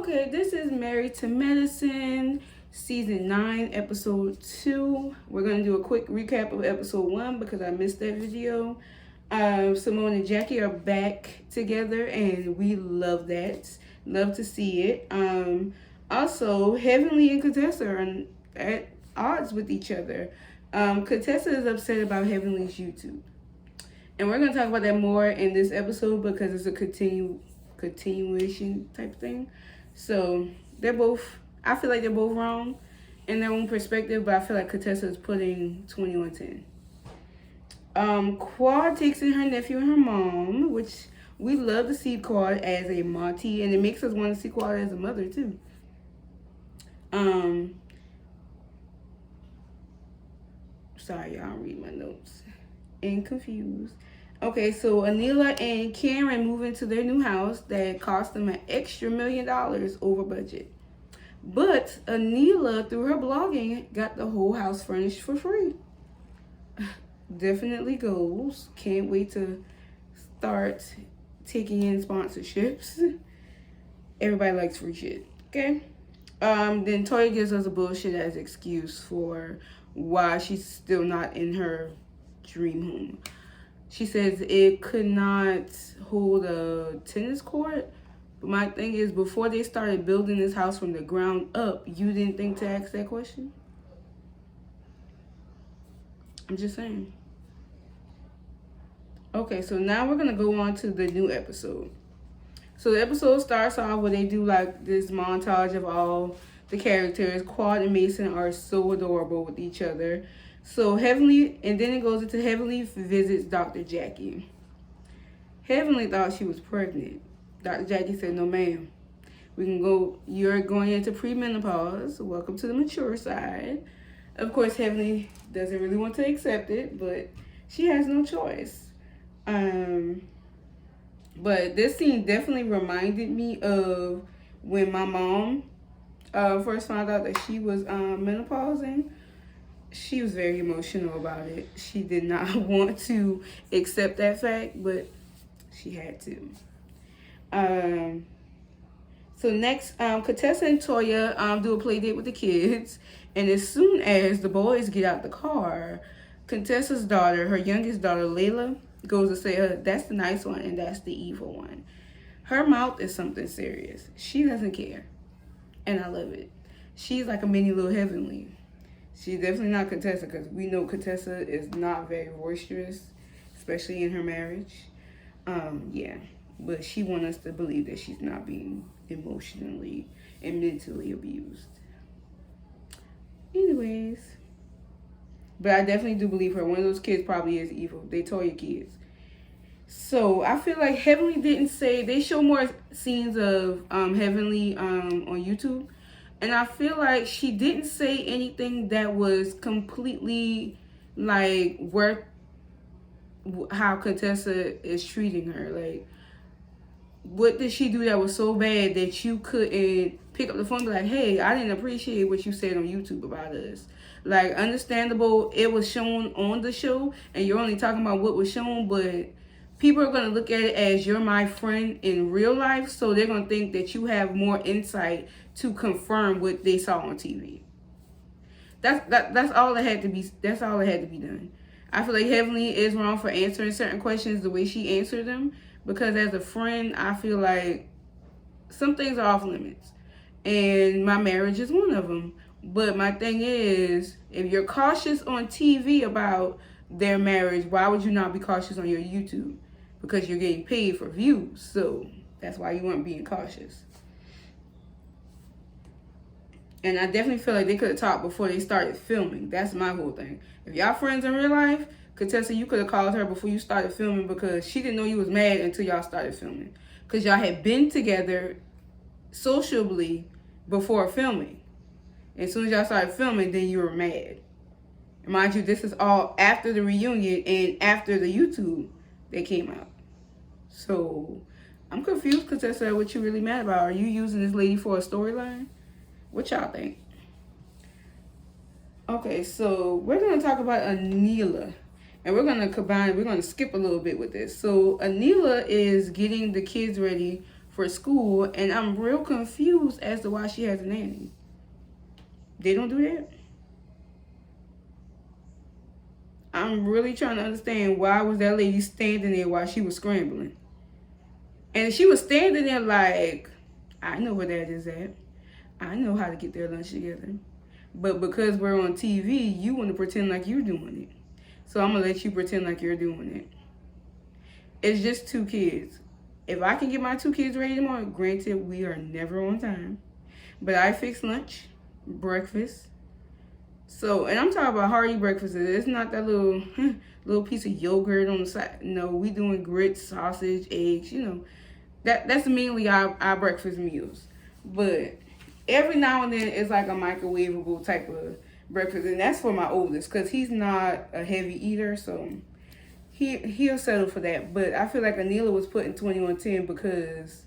Okay, this is Married to Medicine, Season 9, Episode 2. We're going to do a quick recap of Episode 1 because I missed that video. Simone and Jackie are back together, and we love that. Love to see it. Also, Heavenly and Contessa are at odds with each other. Contessa is upset about Heavenly's YouTube. And we're going to talk about that more in this episode because it's a continuation type thing. So I feel like they're both wrong in their own perspective, but I feel like Contessa is putting 2110. Quad takes in her nephew and her mom, which we love to see Quad as a Monty, and it makes us want to see Quad as a mother too. Sorry, y'all, read my notes. And confused. Okay, so Anila and Karen move into their new house that cost them an extra $1 million over budget. But Anila, through her blogging, got the whole house furnished for free. Definitely goals. Can't wait to start taking in sponsorships. Everybody likes free shit. Okay? Then Toya gives us a bullshit as excuse for why she's still not in her dream home. She says it could not hold a tennis court. But my thing is, before they started building this house from the ground up, you didn't think to ask that question? I'm just saying. Okay, so now we're going to go on to the new episode. So the episode starts off where they do like this montage of all the characters. Quad and Mason are so adorable with each other. So Heavenly, and then it goes into Heavenly visits Dr. Jackie. Heavenly thought she was pregnant. Dr. Jackie said, no ma'am. You're going into premenopause. Welcome to the mature side. Of course, Heavenly doesn't really want to accept it, but she has no choice. But this scene definitely reminded me of when my mom first found out that she was menopausing. She was very emotional about it. She did not want to accept that fact, but she had to. So next, Contessa and Toya do a play date with the kids. And as soon as the boys get out the car, Contessa's daughter, her youngest daughter, Layla, goes to say, that's the nice one and that's the evil one. Her mouth is something serious. She doesn't care. And I love it. She's like a mini little Heavenly. She's definitely not Contessa because we know Contessa is not very boisterous, especially in her marriage. Yeah, but she wants us to believe that she's not being emotionally and mentally abused. Anyways, but I definitely do believe her. One of those kids probably is evil. They told your kids. So I feel like Heavenly didn't say, they show more scenes of Heavenly on YouTube. And I feel like she didn't say anything that was completely like worth how Contessa is treating her. Like, what did she do that was so bad that you couldn't pick up the phone and be like, hey, I didn't appreciate what you said on YouTube about us? Like, understandable, it was shown on the show and you're only talking about what was shown, but people are going to look at it as you're my friend in real life, so they're going to think that you have more insight to confirm what they saw on TV. That's all that had to be. That's all that had to be done. I feel like Heavenly is wrong for answering certain questions the way she answered them, because as a friend, I feel like some things are off limits, and my marriage is one of them. But my thing is, if you're cautious on TV about their marriage, why would you not be cautious on your YouTube? Because you're getting paid for views, so that's why you weren't being cautious. And I definitely feel like they could have talked before they started filming. That's my whole thing. If y'all friends in real life, Contessa, you could have called her before you started filming because she didn't know you was mad until y'all started filming. Because y'all had been together sociably before filming. And as soon as y'all started filming, then you were mad. And mind you, this is all after the reunion and after the YouTube that came out. So I'm confused, Contessa, what you really mad about. Are you using this lady for a storyline? What y'all think? Okay, so we're going to talk about Anila. And we're going to skip a little bit with this. So Anila is getting the kids ready for school, and I'm real confused as to why she has a nanny. They don't do that. I'm really trying to understand why was that lady standing there while she was scrambling. And she was standing there like, I know where that is at. I know how to get their lunch together. But because we're on TV, you want to pretend like you're doing it. So I'm going to let you pretend like you're doing it. It's just 2 kids. If I can get my 2 kids ready tomorrow, granted, we are never on time. But I fix lunch, breakfast. So, and I'm talking about hearty breakfast. It's not that little piece of yogurt on the side. No, we doing grits, sausage, eggs, That's mainly our breakfast meals. But every now and then it's like a microwavable type of breakfast. And that's for my oldest because he's not a heavy eater. So he'll settle for that. But I feel like Anila was put in 2110 because,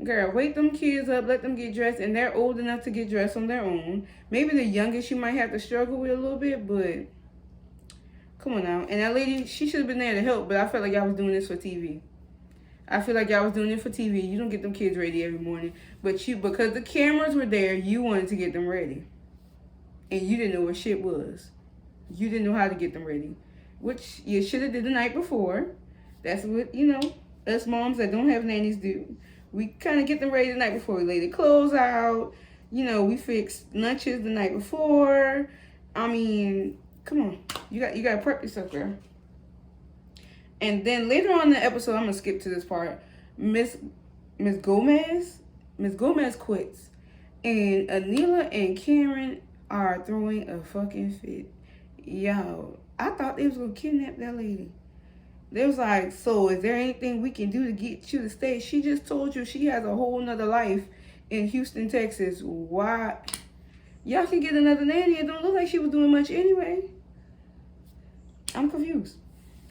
girl, wake them kids up, let them get dressed. And they're old enough to get dressed on their own. Maybe the youngest you might have to struggle with a little bit. But come on now. And that lady, she should have been there to help. But I felt like y'all was doing this for TV. I feel like y'all was doing it for TV. You don't get them kids ready every morning. But because the cameras were there, you wanted to get them ready. And you didn't know what shit was. You didn't know how to get them ready. Which you should have did the night before. That's what, us moms that don't have nannies do. We kind of get them ready the night before. We lay the clothes out. We fix lunches the night before. I mean, come on. You got to prep yourself, girl. And then later on in the episode, I'm going to skip to this part. Miss Gomez quits. And Anila and Karen are throwing a fucking fit. Yo, I thought they was going to kidnap that lady. They was like, so is there anything we can do to get you to stay? She just told you she has a whole nother life in Houston, Texas. Why? Y'all can get another nanny. It don't look like she was doing much anyway. I'm confused.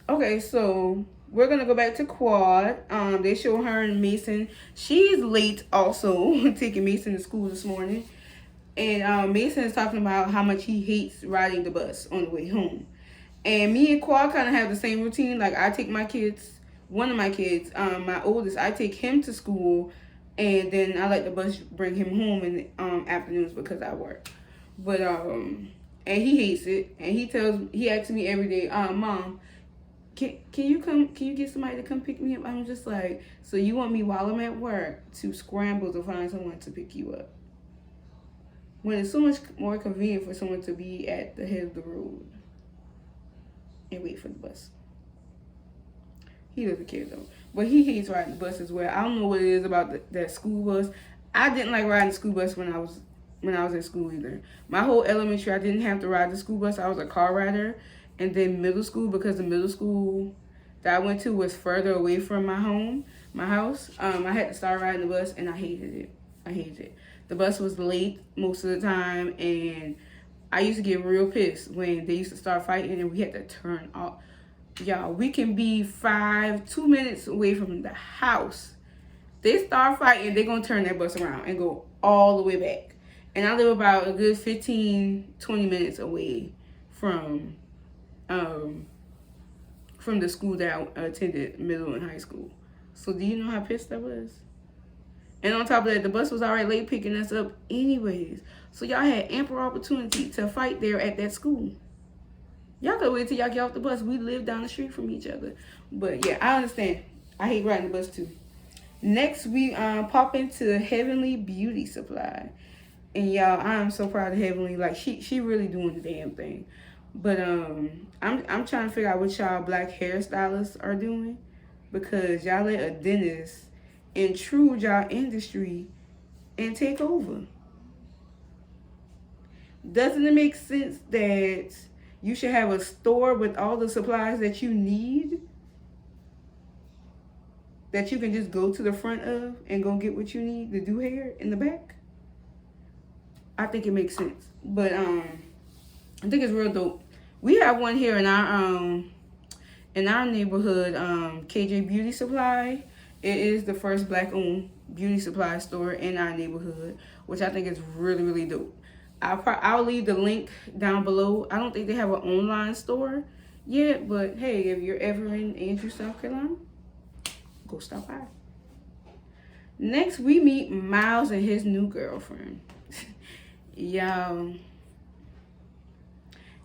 Okay, so we're going to go back to Quad. They show her and Mason. She's late also, taking Mason to school this morning. And Mason is talking about how much he hates riding the bus on the way home. And me and Quad kind of have the same routine. Like, I take my kids, one of my kids, my oldest, I take him to school. And then I let the bus bring him home in the afternoons because I work. But, and he hates it. And he asks me every day, Mom, Can you get somebody to come pick me up? I'm just like, so you want me while I'm at work to scramble to find someone to pick you up? When it's so much more convenient for someone to be at the head of the road and wait for the bus. He doesn't care though. But he hates riding the bus as well. I don't know what it is about that school bus. I didn't like riding the school bus when I was in school either. My whole elementary, I didn't have to ride the school bus. I was a car rider. And then middle school, because the middle school that I went to was further away from my house, I had to start riding the bus, and I hated it. The bus was late most of the time, and I used to get real pissed when they used to start fighting, and we had to turn off. Y'all, we can be 2 minutes away from the house. They start fighting, they're going to turn that bus around and go all the way back. And I live about a good 15, 20 minutes away from the school that I attended, middle and high school. So do you know how pissed I was? And on top of that, the bus was already late picking us up anyways. So y'all had ample opportunity to fight there at that school. Y'all could wait till y'all get off the bus. We live down the street from each other. But yeah, I understand. I hate riding the bus too. Next, we pop into Heavenly Beauty Supply. And y'all, I'm so proud of Heavenly. Like, she really doing the damn thing. But I'm trying to figure out what y'all black hairstylists are doing, because y'all let a dentist intrude y'all industry and take over. Doesn't it make sense that you should have a store with all the supplies that you need, that you can just go to the front of and go get what you need to do hair in the back? I think it makes sense. But I think it's real dope. We have one here in our neighborhood, KJ Beauty Supply. It is the first black-owned beauty supply store in our neighborhood, which I think is really, really dope. I'll leave the link down below. I don't think they have an online store yet, but hey, if you're ever in Andrews, South Carolina, go stop by. Next, we meet Miles and his new girlfriend. Y'all,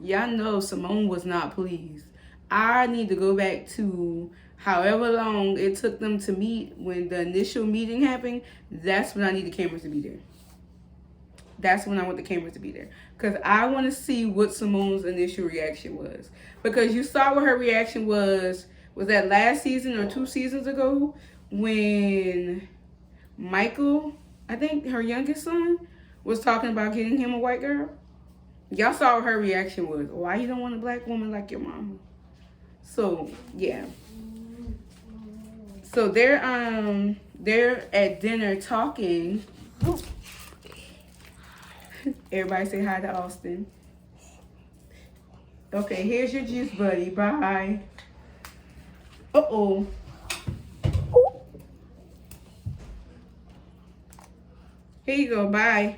y'all know Simone was not pleased. I need to go back to however long it took them to meet when the initial meeting happened. That's when I need the cameras to be there. That's when I want the cameras to be there. Because I want to see what Simone's initial reaction was. Because you saw what her reaction was that last season or 2 seasons ago when Michael, I think her youngest son, was talking about getting him a white girl. Y'all saw what her reaction was. Why you don't want a black woman like your mama? So yeah. So they're at dinner talking. Everybody say hi to Austin. Okay, here's your juice, buddy. Bye. Uh-oh. Here you go. Bye.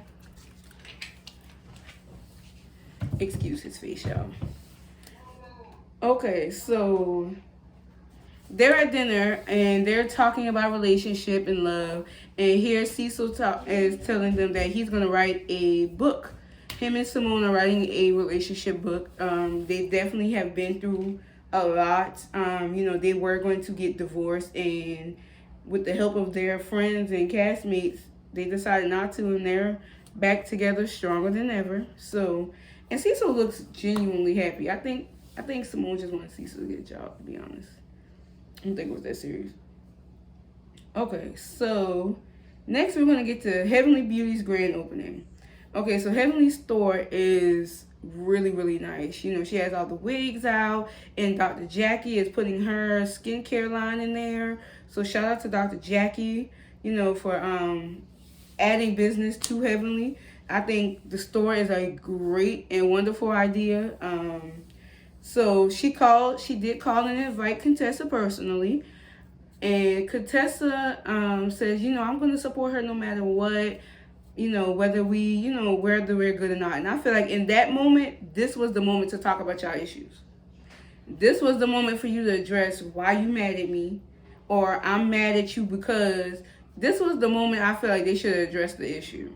Excuse his face, y'all. Okay, so they're at dinner and they're talking about relationship and love. And here Cecil is telling them that he's going to write a book. Him and Simone are writing a relationship book. They definitely have been through a lot. They were going to get divorced, and with the help of their friends and castmates, they decided not to, and they're back together stronger than ever. So, and Cecil looks genuinely happy. I think Simone just wanted Cecil to get a job, to be honest. I don't think it was that serious. Okay, so next we're going to get to Heavenly Beauty's grand opening. Okay, so Heavenly's store is really, really nice. She has all the wigs out, and Dr. Jackie is putting her skincare line in there. So shout out to Dr. Jackie, for adding business to Heavenly. I think the store is a great and wonderful idea. So she did call and invite Contessa personally. And Contessa says, I'm going to support her no matter what, whether we're good or not. And I feel like in that moment, this was the moment to talk about y'all issues. This was the moment for you to address why you mad at me, or I'm mad at you because this was the moment I feel like they should address the issue.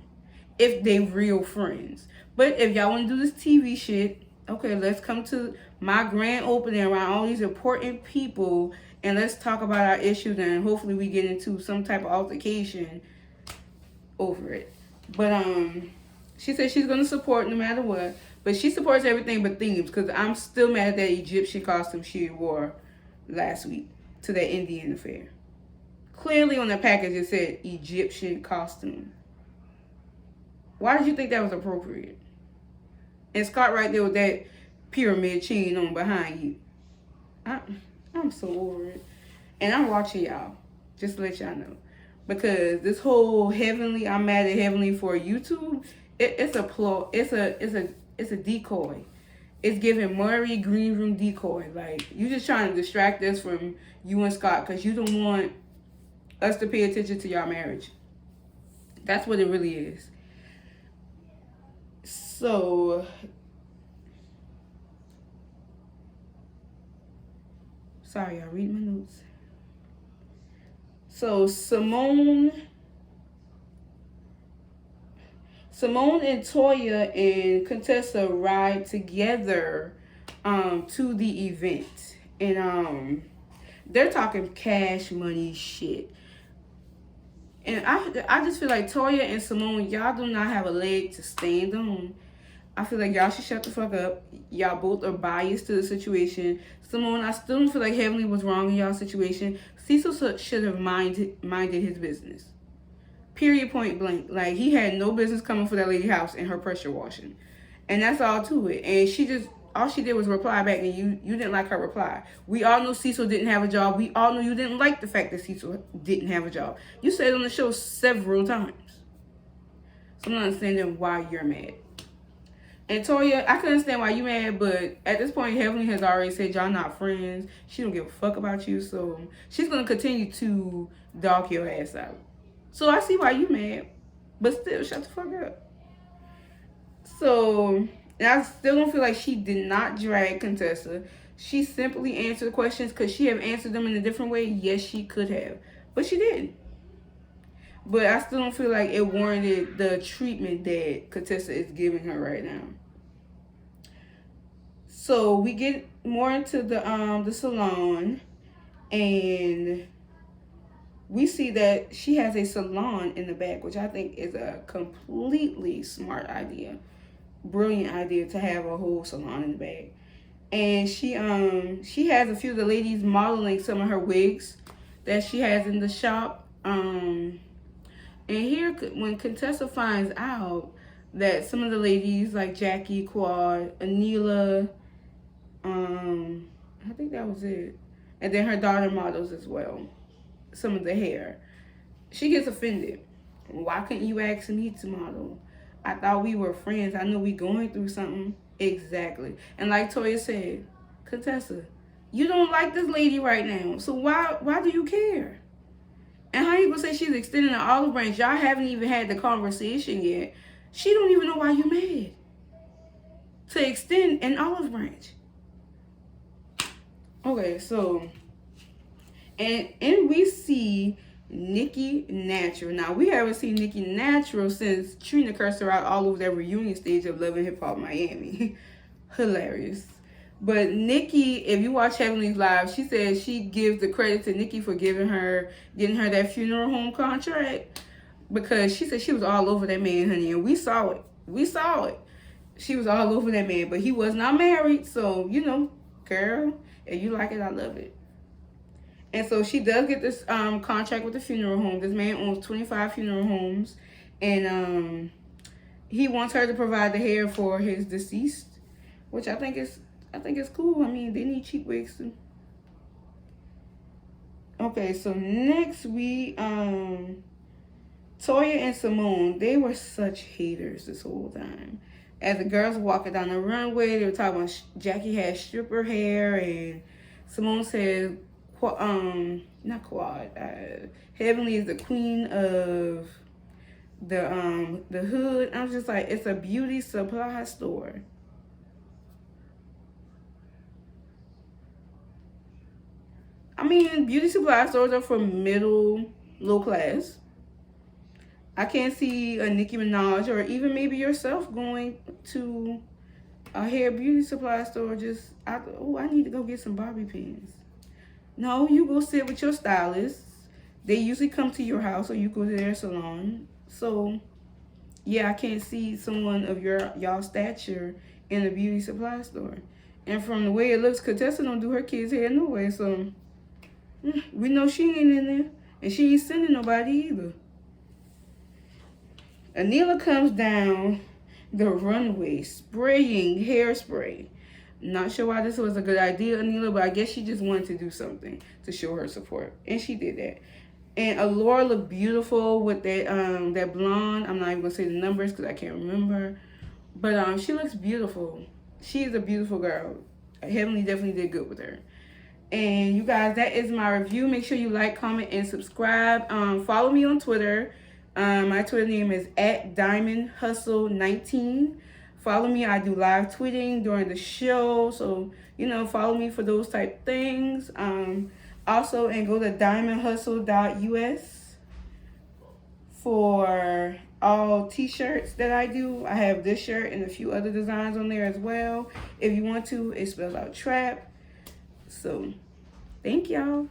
If they real friends. But if y'all want to do this TV shit, okay, let's come to my grand opening around all these important people and let's talk about our issues, and hopefully we get into some type of altercation over it. But she said she's gonna support no matter what. But she supports everything but themes, because I'm still mad at that Egyptian costume she wore last week to that Indian affair. Clearly on the package it said Egyptian costume. Why did you think that was appropriate? And Scott right there with that pyramid chain on behind you. I'm so over it. And I'm watching y'all. Just to let y'all know. Because this whole Heavenly, I'm mad at Heavenly for YouTube, it's a ploy. It's a decoy. It's giving Murray green room decoy. Like, you just trying to distract us from you and Scott because you don't want us to pay attention to y'all marriage. That's what it really is. So, sorry, I read my notes. So Simone and Toya and Contessa ride together to the event, and they're talking cash money shit. And I just feel like Toya and Simone, y'all do not have a leg to stand on. I feel like y'all should shut the fuck up. Y'all both are biased to the situation. Simone, I still don't feel like Heavenly was wrong in y'all's situation. Cecil should have minded his business. Period, point blank. Like, he had no business coming for that lady house and her pressure washing. And that's all to it. And all she did was reply back, and you didn't like her reply. We all know Cecil didn't have a job. We all know you didn't like the fact that Cecil didn't have a job. You said it on the show several times. So I'm not understanding why you're mad. And Toya, I can understand why you mad, but at this point, Heavenly has already said y'all not friends. She don't give a fuck about you, so she's going to continue to dog your ass out. So I see why you mad, but still, shut the fuck up. So, and I still don't feel like she did not drag Contessa. She simply answered questions. Could she have answered them in a different way? Yes, she could have, but she didn't. but I still don't feel like it warranted the treatment that Contessa is giving her right now. So we get more into the salon, and we see that she has a salon in the back, which I think is a completely smart idea, brilliant idea to have a whole salon in the back. And she has a few of the ladies modeling some of her wigs that she has in the shop. And here, when Contessa finds out that some of the ladies like Jackie, Quad, Anila, I think that was it, and then her daughter models as well, some of the hair, she gets offended. Why couldn't you ask me to model? I thought we were friends. I know we going through something. Exactly. And like Toya said, Contessa, you don't like this lady right now, so why do you care? And how you gonna say she's extending an olive branch? Y'all haven't even had the conversation yet. She don't even know why you mad to extend an olive branch. Okay, so and we see Nikki Natural. Now, we haven't seen Nikki Natural since Trina cursed her out all over that reunion stage of Love and Hip Hop Miami. Hilarious. But Nikki, if you watch Heavenly's Live, she says she gives the credit to Nikki for getting her that funeral home contract, because she said she was all over that man, honey, and we saw it. We saw it. She was all over that man, but he was not married, so, you know, girl, if you like it, I love it. And so she does get this contract with the funeral home. This man owns 25 funeral homes, and he wants her to provide the hair for his deceased, which I think is cool. I mean, they need cheap wigs too. Okay, so next we Toya and Simone, they were such haters this whole time. As the girls were walking down the runway, they were talking about Jackie had stripper hair, and Simone said, not Quad. Heavenly is the queen of the hood. I was just like, it's a beauty supply store. I mean, beauty supply stores are for low class. I can't see a Nicki Minaj or even maybe yourself going to a hair beauty supply store I need to go get some bobby pins. No, you go sit with your stylist. They usually come to your house or you go to their salon. So, yeah, I can't see someone of y'all stature in a beauty supply store. And from the way it looks, Contessa don't do her kids' hair no way. So, we know she ain't in there. And she ain't sending nobody either. Anila comes down the runway spraying hairspray. Not sure why this was a good idea, Anila, but I guess she just wanted to do something to show her support. And she did that. And Allura looked beautiful with that blonde. I'm not even going to say the numbers because I can't remember. But she looks beautiful. She is a beautiful girl. Heavenly definitely did good with her. And you guys, that is my review. Make sure you like, comment, and subscribe. Follow me on Twitter. My Twitter name is @DiamondHustle19. Follow me. I do live tweeting during the show. So, follow me for those type things. Also, and go to diamondhustle.us for all t-shirts that I do. I have this shirt and a few other designs on there as well. If you want to, it spells out trap. So, thank y'all.